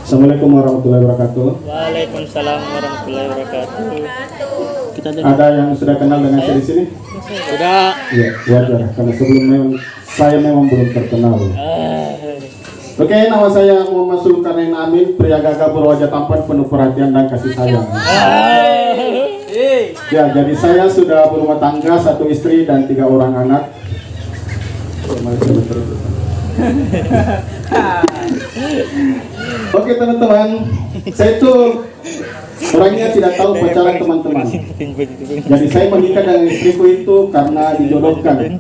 Assalamualaikum warahmatullahi wabarakatuh. Waalaikumsalam warahmatullahi wabarakatuh. Ada yang sudah kenal dengan saya di sini? Sudah. Iya, wajar. Karena sebelumnya saya memang belum terkenal. Oke, nama saya Muhammad Sulkarnain Amin, pria gagah berwajah tampan penuh perhatian dan kasih sayang. Ya, jadi saya sudah berumah tangga, 1 istri dan 3 orang anak. Oke teman-teman, saya itu orangnya tidak tahu pacaran teman-teman. Jadi saya menikah dengan istriku itu karena dijodohkan,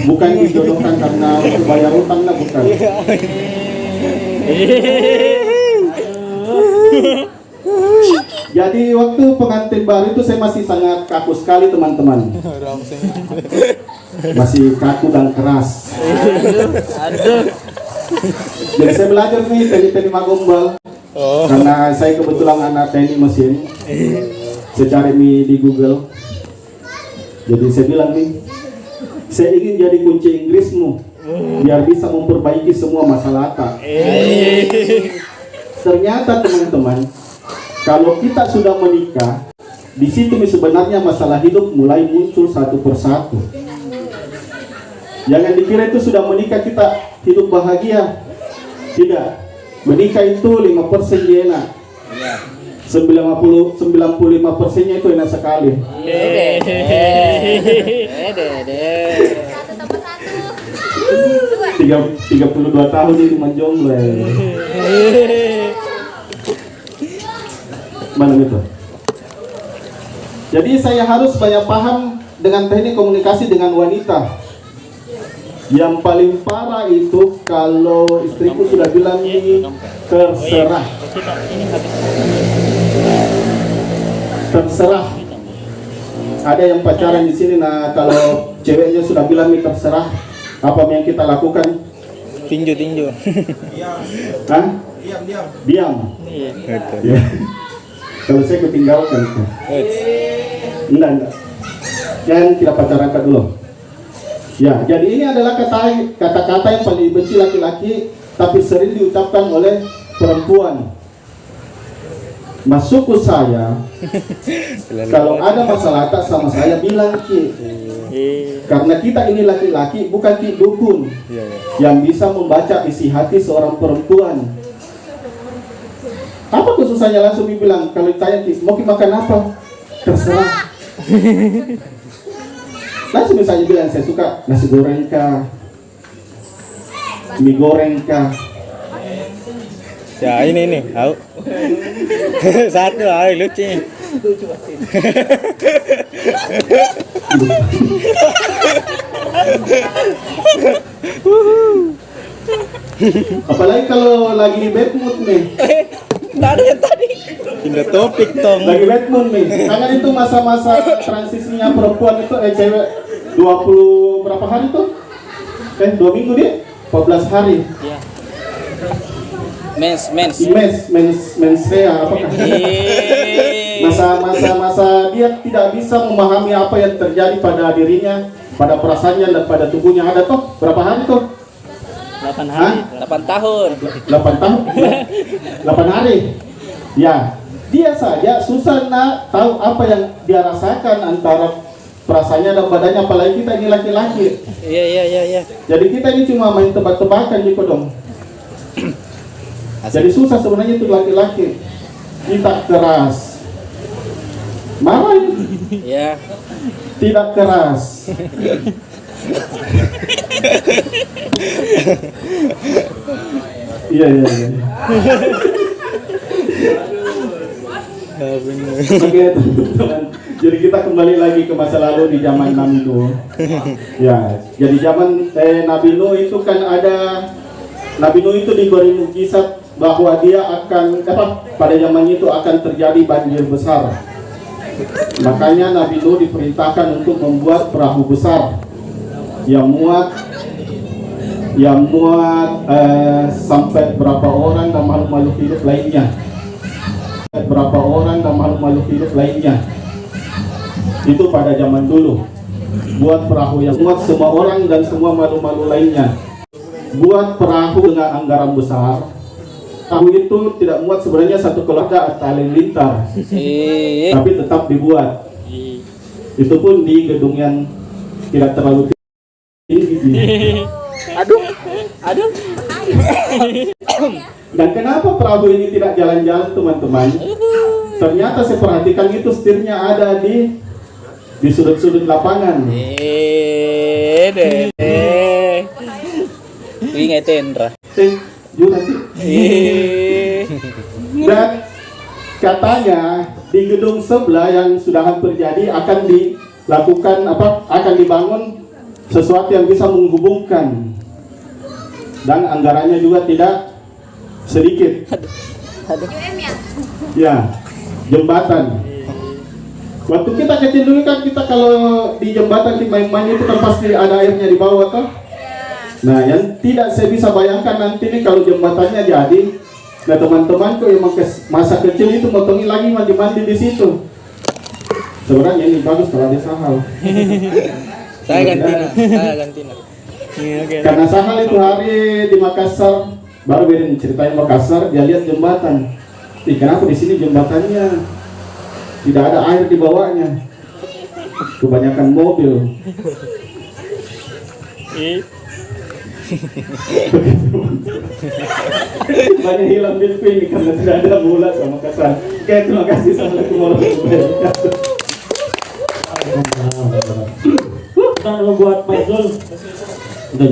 bukan dijodohkan karena untuk bayar utangnya, bukan. Jadi waktu pengantin baru itu saya masih sangat kaku sekali teman-teman. Masih kaku dan keras. Jadi saya belajar nih teknik magombal. Karena saya kebetulan anak teknik mesin. Saya cari nih di Google. Jadi saya bilang nih, saya ingin jadi kunci Inggrismu biar bisa memperbaiki semua masalah Ata. Ternyata teman-teman, kalau kita sudah menikah, di situ sebenarnya masalah hidup mulai muncul satu persatu. Jangan dikira itu sudah menikah kita hidup bahagia. Tidak. Menikah itu 5% dia enak. 95%-nya itu enak sekali. 32 tahun ini menjomblo. Mana itu? Jadi saya harus banyak paham dengan teknik komunikasi dengan wanita. Yang paling parah itu kalau istriku sudah bilang ini terserah. Terserah. Ada yang pacaran di sini, nah kalau ceweknya sudah bilang ini terserah, apa yang kita lakukan? Tinju. Hah? Diam. Iya. Kalau saya ketinggalkan. Enggak. Jangan kita pacaran dulu. Ya, jadi ini adalah kata-kata yang paling dibenci laki-laki, tapi sering diucapkan oleh perempuan. Masukku saya, kalau ada masalah tak sama saya bilang Ki. Karena kita ini laki-laki, bukan Ki dukun yang bisa membaca isi hati seorang perempuan. Apa kesusahannya langsung dibilang, kalau ditanya Ki, mau Ki makan apa? Terserah. Langsung misalnya bilang, saya suka nasi goreng kah, mie goreng kah. Ya ini tahu. Satu lucu. Apalagi kalau lagi di bad mood nih. Tadi. Pindah topik tong. Lagi bad mood nih. Karena itu masa-masa transisinya perempuan itu cewek 20 berapa hari tuh? 2 minggu dia? 14 hari. Iya. Mens. Mensrea apakah? Masa dia tidak bisa memahami apa yang terjadi pada dirinya, pada perasaannya dan pada tubuhnya. Ada toh berapa hari tuh? 8 hari. 8 tahun. 8 tahun. 8 hari. Ya, dia saja susah tahu apa yang dia rasakan antara perasaannya dan badannya, apalagi kita ini laki-laki. Iya. Jadi kita ini cuma main tebak-tebakan gitu dong. Jadi susah sebenarnya itu laki-laki. Kita keras. Marah. Iya. Tidak keras. Iya. Oke teman-teman. Jadi kita kembali lagi ke masa lalu di zaman Nabi Nuh. Ya, jadi zaman Nabi Nuh itu kan ada, Nabi Nuh itu diberi mukjizat bahwa dia akan pada zamannya itu akan terjadi banjir besar. Makanya Nabi Nuh diperintahkan untuk membuat perahu besar yang muat sampai berapa orang dan makhluk-makhluk hidup lainnya. Itu pada zaman dulu. Buat perahu yang muat semua orang dan semua makhluk-makhluk lainnya. Buat perahu dengan anggaran besar. tahu itu tidak muat sebenarnya satu keluarga Atta Halilintar, tapi tetap dibuat. Itu pun di gedung yang tidak terlalu tinggi. Aduh. Dan kenapa perahu ini tidak jalan-jalan teman-teman? Ternyata saya perhatikan itu setirnya ada di sudut-sudut lapangan. Ingat Indra. Juga sih. Dan katanya di gedung sebelah yang sudah hampir jadi akan dilakukan akan dibangun sesuatu yang bisa menghubungkan, dan anggarannya juga tidak sedikit. Ya, jembatan. Waktu kita kecil dulu kan, kita kalau di jembatan di main-main itu kan pasti ada airnya di bawah toh. Nah, yang tidak saya bisa bayangkan nanti nih kalau jembatannya jadi, nah teman-temanku yang masa kecil itu motongi lagi mandi-mandi di situ. Sebenarnya ini bagus kalau ada sahal. Saya ganti nah. Karena sahal itu hari di Makassar, baru Berin ceritain Makassar, dia lihat jembatan. Kenapa di sini jembatannya tidak ada air di bawahnya? Kebanyakan mobil. Banyak hilang bilpi ini karena tidak ada bola sama Makassar. Oke, terima kasih. Assalamualaikum warahmatullahi wabarakatuh. Kita buat puzzle. Udah.